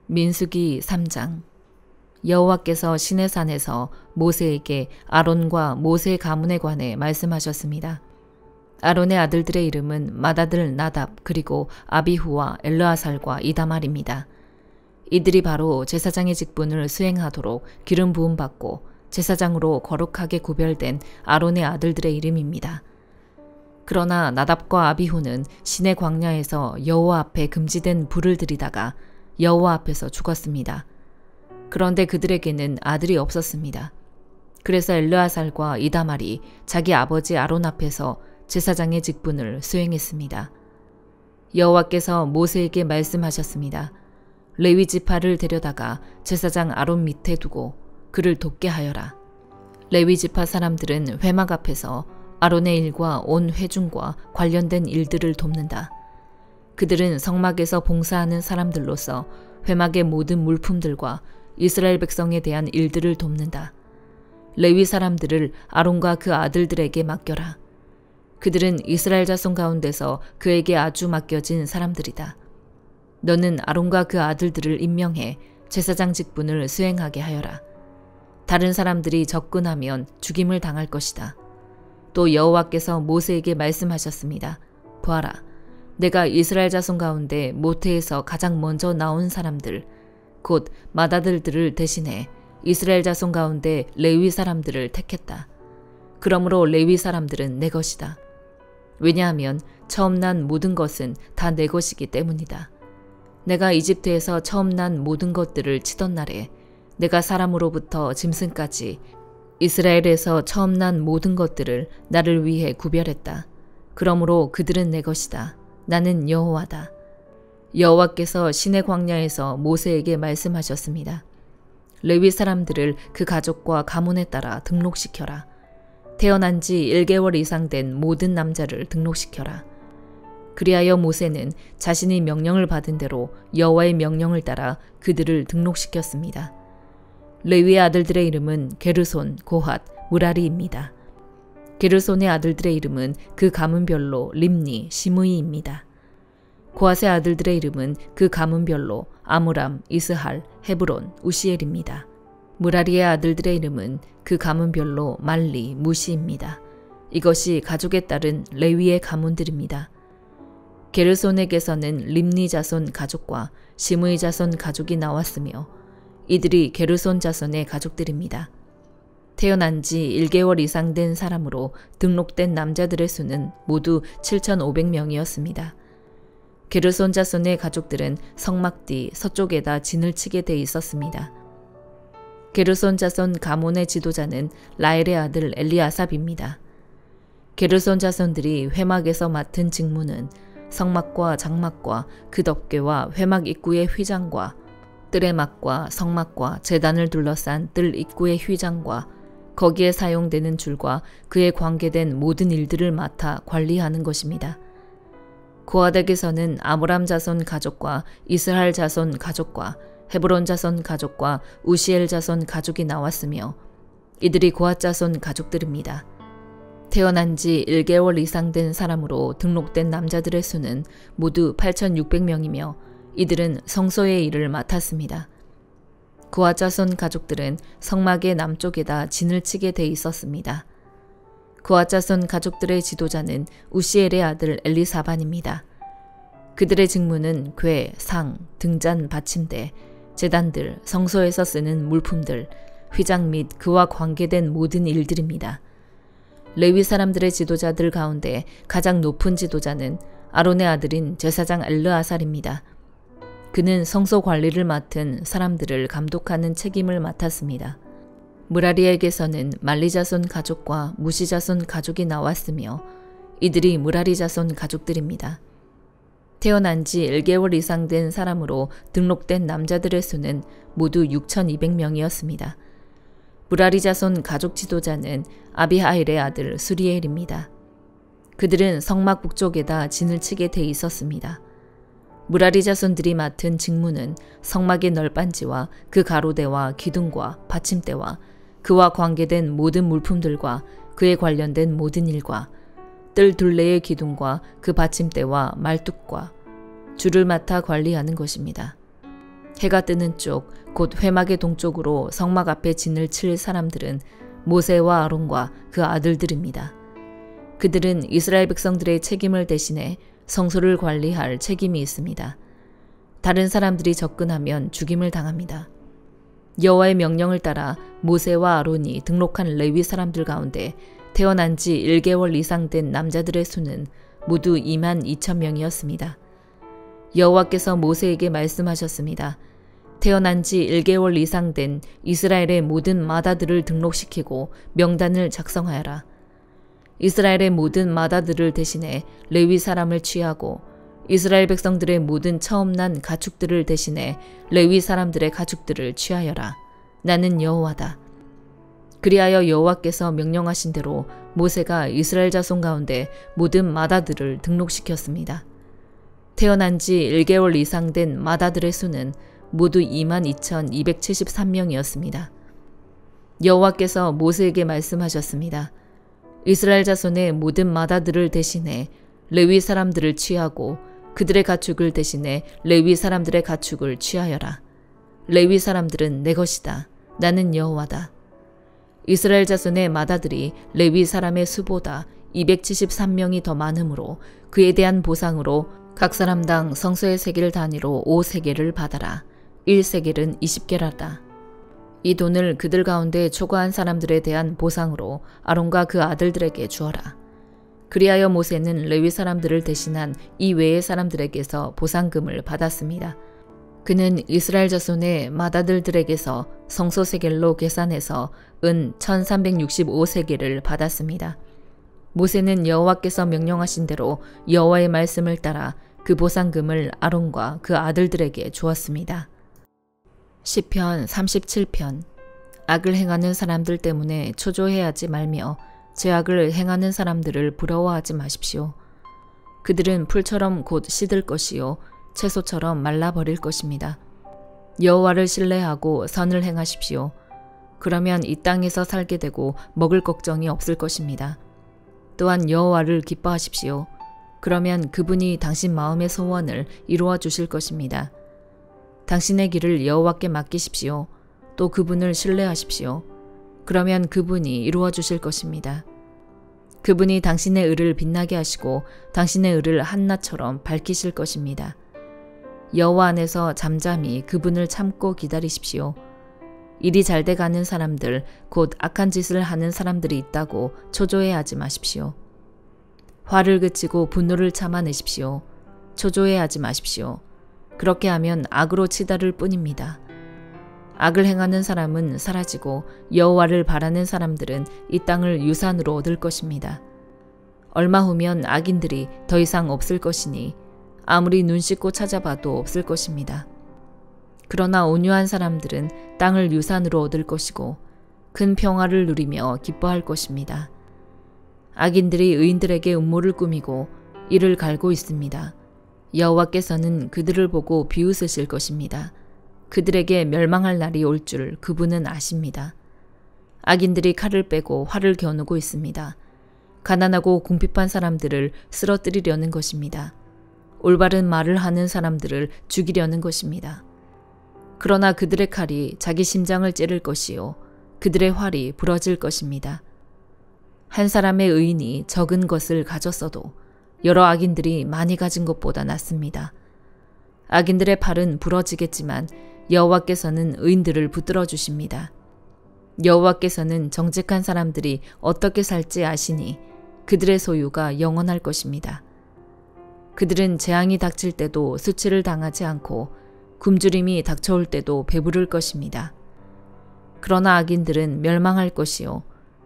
민수기 3장. 여호와께서 시내산에서 모세에게 아론과 모세 가문에 관해 말씀하셨습니다. 아론의 아들들의 이름은 맏아들 나답 그리고 아비후와 엘르아살과 이다말입니다. 이들이 바로 제사장의 직분을 수행하도록 기름 부음 받고 제사장으로 거룩하게 구별된 아론의 아들들의 이름입니다. 그러나 나답과 아비후는 시내 광야에서 여호와 앞에 금지된 불을 들이다가 여호와 앞에서 죽었습니다. 그런데 그들에게는 아들이 없었습니다. 그래서 엘르아살과 이다말이 자기 아버지 아론 앞에서 제사장의 직분을 수행했습니다. 여호와께서 모세에게 말씀하셨습니다. 레위 지파를 데려다가 제사장 아론 밑에 두고 그를 돕게 하여라. 레위 지파 사람들은 회막 앞에서 아론의 일과 온 회중과 관련된 일들을 돕는다. 그들은 성막에서 봉사하는 사람들로서 회막의 모든 물품들과 이스라엘 백성에 대한 일들을 돕는다. 레위 사람들을 아론과 그 아들들에게 맡겨라. 그들은 이스라엘 자손 가운데서 그에게 아주 맡겨진 사람들이다. 너는 아론과 그 아들들을 임명해 제사장 직분을 수행하게 하여라. 다른 사람들이 접근하면 죽임을 당할 것이다. 또 여호와께서 모세에게 말씀하셨습니다. 보아라, 내가 이스라엘 자손 가운데 모태에서 가장 먼저 나온 사람들, 곧 맏아들들을 대신해 이스라엘 자손 가운데 레위 사람들을 택했다. 그러므로 레위 사람들은 내 것이다. 왜냐하면 처음 난 모든 것은 다 내 것이기 때문이다. 내가 이집트에서 처음 난 모든 것들을 치던 날에 내가 사람으로부터 짐승까지 이스라엘에서 처음 난 모든 것들을 나를 위해 구별했다. 그러므로 그들은 내 것이다. 나는 여호와다. 여호와께서 시내 광야에서 모세에게 말씀하셨습니다. 레위 사람들을 그 가족과 가문에 따라 등록시켜라. 태어난 지 1개월 이상 된 모든 남자를 등록시켜라. 그리하여 모세는 자신이 명령을 받은 대로 여호와의 명령을 따라 그들을 등록시켰습니다. 레위의 아들들의 이름은 게르손, 고핫, 무라리입니다. 게르손의 아들들의 이름은 그 가문별로 림니, 시므이입니다. 고핫의 아들들의 이름은 그 가문별로 아므람, 이스할, 헤브론, 우시엘입니다. 무라리의 아들들의 이름은 그 가문별로 말리, 무시입니다. 이것이 가족에 따른 레위의 가문들입니다. 게르손에게서는 림니 자손 가족과 시므이 자손 가족이 나왔으며 이들이 게르손 자손의 가족들입니다. 태어난 지 1개월 이상 된 사람으로 등록된 남자들의 수는 모두 7,500명이었습니다. 게르손 자손의 가족들은 성막 뒤 서쪽에다 진을 치게 돼 있었습니다. 게르손 자손 가문의 지도자는 라엘의 아들 엘리아삽입니다. 게르손 자손들이 회막에서 맡은 직무는 성막과 장막과 그 덮개와 회막 입구의 휘장과 뜰의 막과 성막과 제단을 둘러싼 뜰 입구의 휘장과 거기에 사용되는 줄과 그에 관계된 모든 일들을 맡아 관리하는 것입니다. 고핫에게서는 아므람 자손 가족과 이스할 자손 가족과 헤브론 자손 가족과 우시엘 자손 가족이 나왔으며 이들이 고핫 자손 가족들입니다. 태어난 지 1개월 이상 된 사람으로 등록된 남자들의 수는 모두 8,600명이며 이들은 성소의 일을 맡았습니다. 고핫 자손 가족들은 성막의 남쪽에다 진을 치게 돼 있었습니다. 고핫 자손 가족들의 지도자는 우시엘의 아들 엘리사반입니다. 그들의 직무는 궤, 상, 등잔, 받침대, 제단들, 성소에서 쓰는 물품들, 휘장 및 그와 관계된 모든 일들입니다. 레위 사람들의 지도자들 가운데 가장 높은 지도자는 아론의 아들인 제사장 엘르아살입니다. 그는 성소 관리를 맡은 사람들을 감독하는 책임을 맡았습니다. 무라리에게서는 말리 자손 가족과 무시 자손 가족이 나왔으며 이들이 무라리 자손 가족들입니다. 태어난 지 1개월 이상 된 사람으로 등록된 남자들의 수는 모두 6,200명이었습니다. 무라리 자손 가족 지도자는 아비하일의 아들 수리엘입니다. 그들은 성막 북쪽에다 진을 치게 돼 있었습니다. 무라리 자손들이 맡은 직무는 성막의 널빤지와 그 가로대와 기둥과 받침대와 그와 관계된 모든 물품들과 그에 관련된 모든 일과 뜰 둘레의 기둥과 그 받침대와 말뚝과 줄을 맡아 관리하는 것입니다. 해가 뜨는 쪽, 곧 회막의 동쪽으로 성막 앞에 진을 칠 사람들은 모세와 아론과 그 아들들입니다. 그들은 이스라엘 백성들의 책임을 대신해 성소를 관리할 책임이 있습니다. 다른 사람들이 접근하면 죽임을 당합니다. 여호와의 명령을 따라 모세와 아론이 등록한 레위 사람들 가운데 태어난 지 1개월 이상 된 남자들의 수는 모두 22,000명이었습니다. 여호와께서 모세에게 말씀하셨습니다. 태어난 지 1개월 이상 된 이스라엘의 모든 마다들을 등록시키고 명단을 작성하여라. 이스라엘의 모든 마다들을 대신해 레위 사람을 취하고 이스라엘 백성들의 모든 처음 난 가축들을 대신해 레위 사람들의 가축들을 취하여라. 나는 여호와다. 그리하여 여호와께서 명령하신 대로 모세가 이스라엘 자손 가운데 모든 마다들을 등록시켰습니다. 태어난 지 1개월 이상 된 마다들의 수는 모두 22,273명이었습니다. 여호와께서 모세에게 말씀하셨습니다. 이스라엘 자손의 모든 마다들을 대신해 레위 사람들을 취하고 그들의 가축을 대신해 레위 사람들의 가축을 취하여라. 레위 사람들은 내 것이다. 나는 여호와다. 이스라엘 자손의 마다들이 레위 사람의 수보다 273명이 더 많으므로 그에 대한 보상으로 각 사람당 성소의 세겔 단위로 5세겔을 받아라. 1세겔은 20게라다. 이 돈을 그들 가운데 초과한 사람들에 대한 보상으로 아론과 그 아들들에게 주어라. 그리하여 모세는 레위 사람들을 대신한 이 외의 사람들에게서 보상금을 받았습니다. 그는 이스라엘 자손의 마다들에게서 성소 세겔로 계산해서 은 1365세겔을 받았습니다. 모세는 여호와께서 명령하신 대로 여호와의 말씀을 따라 그 보상금을 아론과 그 아들들에게 주었습니다. 시편 37편. 악을 행하는 사람들 때문에 초조해하지 말며 죄악을 행하는 사람들을 부러워하지 마십시오. 그들은 풀처럼 곧 시들 것이요 채소처럼 말라버릴 것입니다. 여호와를 신뢰하고 선을 행하십시오. 그러면 이 땅에서 살게 되고 먹을 걱정이 없을 것입니다. 또한 여호와를 기뻐하십시오. 그러면 그분이 당신 마음의 소원을 이루어 주실 것입니다. 당신의 길을 여호와께 맡기십시오. 또 그분을 신뢰하십시오. 그러면 그분이 이루어 주실 것입니다. 그분이 당신의 의를 빛나게 하시고 당신의 의를 한낮처럼 밝히실 것입니다. 여호와 안에서 잠잠히 그분을 참고 기다리십시오. 일이 잘 돼가는 사람들, 곧 악한 짓을 하는 사람들이 있다고 초조해하지 마십시오. 화를 그치고 분노를 참아내십시오. 초조해하지 마십시오. 그렇게 하면 악으로 치달을 뿐입니다. 악을 행하는 사람은 사라지고 여호와를 바라는 사람들은 이 땅을 유산으로 얻을 것입니다. 얼마 후면 악인들이 더 이상 없을 것이니 아무리 눈 씻고 찾아봐도 없을 것입니다. 그러나 온유한 사람들은 땅을 유산으로 얻을 것이고 큰 평화를 누리며 기뻐할 것입니다. 악인들이 의인들에게 음모를 꾸미고 이를 갈고 있습니다. 여호와께서는 그들을 보고 비웃으실 것입니다. 그들에게 멸망할 날이 올 줄 그분은 아십니다. 악인들이 칼을 빼고 활을 겨누고 있습니다. 가난하고 궁핍한 사람들을 쓰러뜨리려는 것입니다. 올바른 말을 하는 사람들을 죽이려는 것입니다. 그러나 그들의 칼이 자기 심장을 찌를 것이요 그들의 활이 부러질 것입니다. 한 사람의 의인이 적은 것을 가졌어도 여러 악인들이 많이 가진 것보다 낫습니다. 악인들의 팔은 부러지겠지만 여호와께서는 의인들을 붙들어 주십니다. 여호와께서는 정직한 사람들이 어떻게 살지 아시니 그들의 소유가 영원할 것입니다. 그들은 재앙이 닥칠 때도 수치를 당하지 않고 굶주림이 닥쳐올 때도 배부를 것입니다. 그러나 악인들은 멸망할 것이요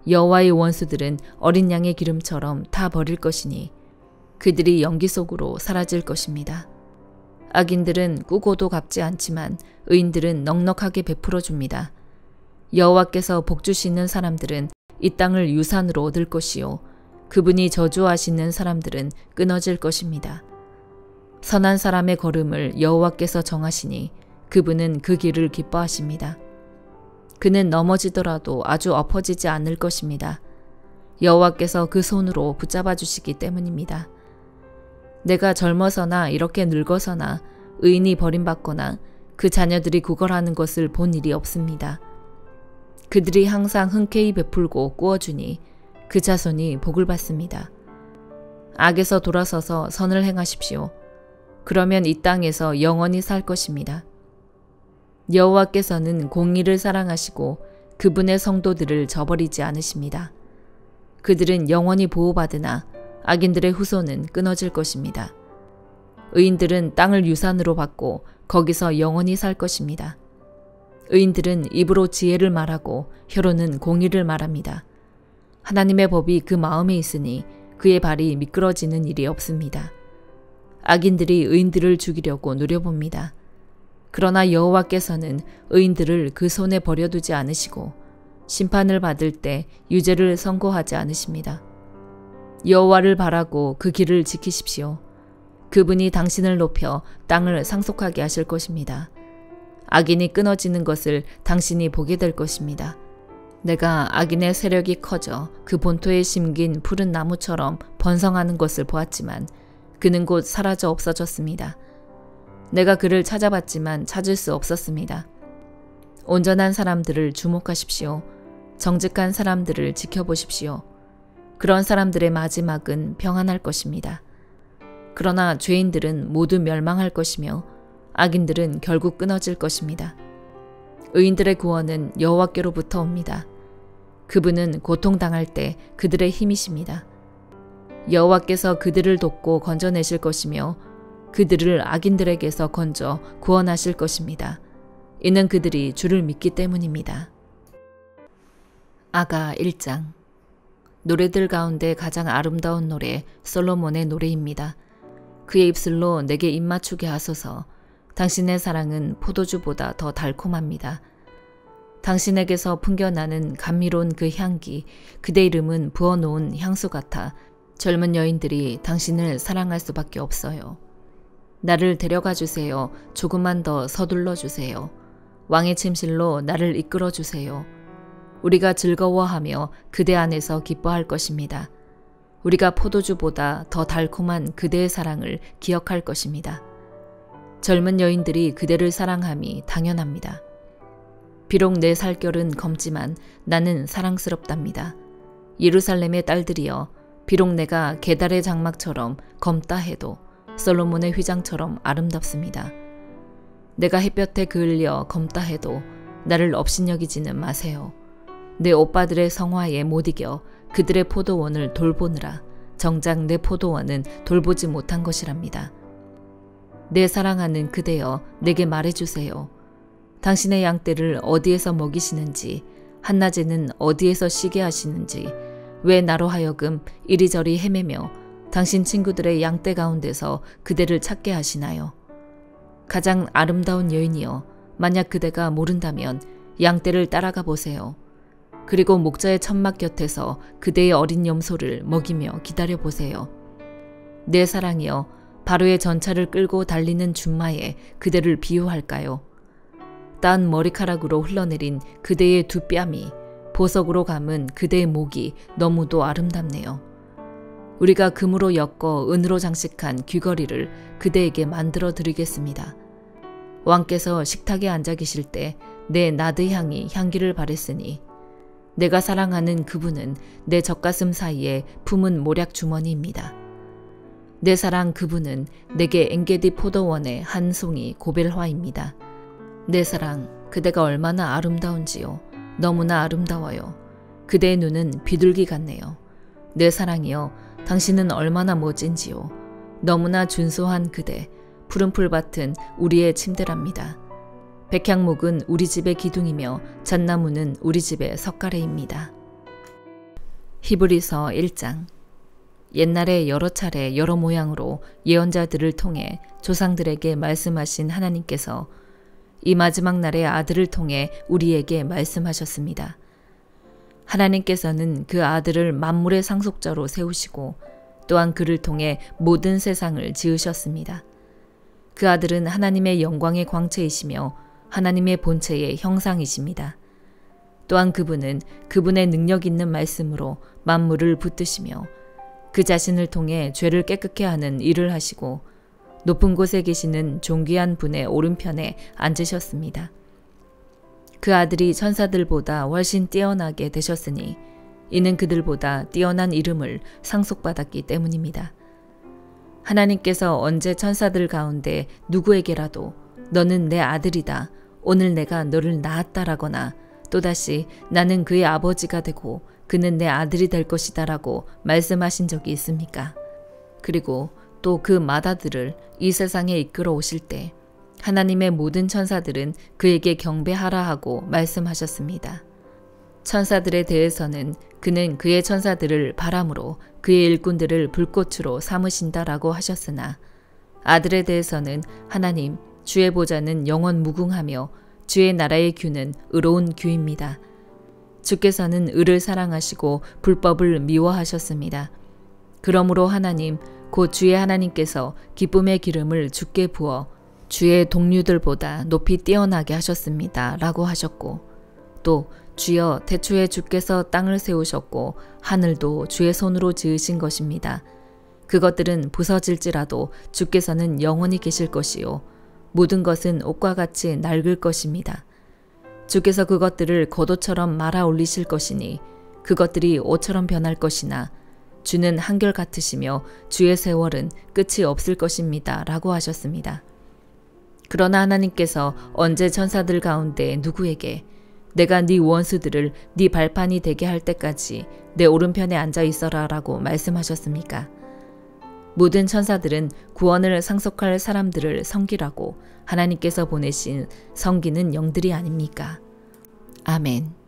여호와의 원수들은 어린 양의 기름처럼 타 버릴 것이니 그들이 연기 속으로 사라질 것입니다. 악인들은 꾸고도 갚지 않지만 의인들은 넉넉하게 베풀어 줍니다. 여호와께서 복 주시는 사람들은 이 땅을 유산으로 얻을 것이요 그분이 저주하시는 사람들은 끊어질 것입니다. 선한 사람의 걸음을 여호와께서 정하시니 그분은 그 길을 기뻐하십니다. 그는 넘어지더라도 아주 엎어지지 않을 것입니다. 여호와께서 그 손으로 붙잡아 주시기 때문입니다. 내가 젊어서나 이렇게 늙어서나 의인이 버림받거나 그 자녀들이 구걸하는 것을 본 일이 없습니다. 그들이 항상 흔쾌히 베풀고 꾸어주니 그 자손이 복을 받습니다. 악에서 돌아서서 선을 행하십시오. 그러면 이 땅에서 영원히 살 것입니다. 여호와께서는 공의를 사랑하시고 그분의 성도들을 저버리지 않으십니다. 그들은 영원히 보호받으나 악인들의 후손은 끊어질 것입니다. 의인들은 땅을 유산으로 받고 거기서 영원히 살 것입니다. 의인들은 입으로 지혜를 말하고 혀로는 공의를 말합니다. 하나님의 법이 그 마음에 있으니 그의 발이 미끄러지는 일이 없습니다. 악인들이 의인들을 죽이려고 노려봅니다. 그러나 여호와께서는 의인들을 그 손에 버려두지 않으시고 심판을 받을 때 유죄를 선고하지 않으십니다. 여호와를 바라고 그 길을 지키십시오. 그분이 당신을 높여 땅을 상속하게 하실 것입니다. 악인이 끊어지는 것을 당신이 보게 될 것입니다. 내가 악인의 세력이 커져 그 본토에 심긴 푸른 나무처럼 번성하는 것을 보았지만 그는 곧 사라져 없어졌습니다. 내가 그를 찾아봤지만 찾을 수 없었습니다. 온전한 사람들을 주목하십시오. 정직한 사람들을 지켜보십시오. 그런 사람들의 마지막은 평안할 것입니다. 그러나 죄인들은 모두 멸망할 것이며 악인들은 결국 끊어질 것입니다. 의인들의 구원은 여호와께로부터 옵니다. 그분은 고통당할 때 그들의 힘이십니다. 여호와께서 그들을 돕고 건져내실 것이며 그들을 악인들에게서 건져 구원하실 것입니다. 이는 그들이 주를 믿기 때문입니다. 아가 1장. 노래들 가운데 가장 아름다운 노래 솔로몬의 노래입니다. 그의 입술로 내게 입맞추게 하소서. 당신의 사랑은 포도주보다 더 달콤합니다. 당신에게서 풍겨나는 감미로운 그 향기, 그대 이름은 부어놓은 향수 같아 젊은 여인들이 당신을 사랑할 수밖에 없어요. 나를 데려가 주세요. 조금만 더 서둘러 주세요. 왕의 침실로 나를 이끌어 주세요. 우리가 즐거워하며 그대 안에서 기뻐할 것입니다. 우리가 포도주보다 더 달콤한 그대의 사랑을 기억할 것입니다. 젊은 여인들이 그대를 사랑함이 당연합니다. 비록 내 살결은 검지만 나는 사랑스럽답니다. 예루살렘의 딸들이여, 비록 내가 게달의 장막처럼 검다 해도 솔로몬의 휘장처럼 아름답습니다. 내가 햇볕에 그을려 검다 해도 나를 업신여기지는 마세요. 내 오빠들의 성화에 못 이겨 그들의 포도원을 돌보느라 정작 내 포도원은 돌보지 못한 것이랍니다. 내 사랑하는 그대여, 내게 말해주세요. 당신의 양떼를 어디에서 먹이시는지, 한낮에는 어디에서 쉬게 하시는지, 왜 나로 하여금 이리저리 헤매며 당신 친구들의 양떼 가운데서 그대를 찾게 하시나요? 가장 아름다운 여인이여, 만약 그대가 모른다면 양떼를 따라가 보세요. 그리고 목자의 천막 곁에서 그대의 어린 염소를 먹이며 기다려보세요. 내 사랑이여, 바로의 전차를 끌고 달리는 준마에 그대를 비유할까요? 딴 머리카락으로 흘러내린 그대의 두 뺨이, 보석으로 감은 그대의 목이 너무도 아름답네요. 우리가 금으로 엮어 은으로 장식한 귀걸이를 그대에게 만들어 드리겠습니다. 왕께서 식탁에 앉아 계실 때 내 나드 향이 향기를 발했으니 내가 사랑하는 그분은 내 젖가슴 사이에 품은 모략 주머니입니다. 내 사랑 그분은 내게 엔게디 포도원의 한 송이 고벨화입니다. 내 사랑, 그대가 얼마나 아름다운지요. 너무나 아름다워요. 그대의 눈은 비둘기 같네요. 내 사랑이여, 당신은 얼마나 멋진지요. 너무나 준수한 그대, 푸른 풀밭은 우리의 침대랍니다. 백향목은 우리 집의 기둥이며 잣나무는 우리 집의 석가래입니다. 히브리서 1장. 옛날에 여러 차례 여러 모양으로 예언자들을 통해 조상들에게 말씀하신 하나님께서 이 마지막 날에 아들을 통해 우리에게 말씀하셨습니다. 하나님께서는 그 아들을 만물의 상속자로 세우시고 또한 그를 통해 모든 세상을 지으셨습니다. 그 아들은 하나님의 영광의 광채이시며 하나님의 본체의 형상이십니다. 또한 그분은 그분의 능력 있는 말씀으로 만물을 붙드시며 그 자신을 통해 죄를 깨끗게 하는 일을 하시고 높은 곳에 계시는 존귀한 분의 오른편에 앉으셨습니다. 그 아들이 천사들보다 훨씬 뛰어나게 되셨으니 이는 그들보다 뛰어난 이름을 상속받았기 때문입니다. 하나님께서 언제 천사들 가운데 누구에게라도 너는 내 아들이다, 오늘 내가 너를 낳았다라거나 또다시 나는 그의 아버지가 되고 그는 내 아들이 될 것이다 라고 말씀하신 적이 있습니까? 그리고 또 그 마다들을 이 세상에 이끌어 오실 때 하나님의 모든 천사들은 그에게 경배하라 하고 말씀하셨습니다. 천사들에 대해서는 그는 그의 천사들을 바람으로 그의 일꾼들을 불꽃으로 삼으신다라고 하셨으나 아들에 대해서는 하나님 주의 보좌는 영원 무궁하며 주의 나라의 규는 의로운 규입니다. 주께서는 의를 사랑하시고 불법을 미워하셨습니다. 그러므로 하나님 곧 주의 하나님께서 기쁨의 기름을 주께 부어 주의 동류들보다 높이 뛰어나게 하셨습니다. 라고 하셨고 또 주여 태초에 주께서 땅을 세우셨고 하늘도 주의 손으로 지으신 것입니다. 그것들은 부서질지라도 주께서는 영원히 계실 것이요 모든 것은 옷과 같이 낡을 것입니다. 주께서 그것들을 겉옷처럼 말아 올리실 것이니 그것들이 옷처럼 변할 것이나 주는 한결같으시며 주의 세월은 끝이 없을 것입니다. 라고 하셨습니다. 그러나 하나님께서 언제 천사들 가운데 누구에게 내가 네 원수들을 네 발판이 되게 할 때까지 내 오른편에 앉아 있어라 라고 말씀하셨습니까? 모든 천사들은 구원을 상속할 사람들을 섬기라고 하나님께서 보내신 섬기는 영들이 아닙니까? 아멘.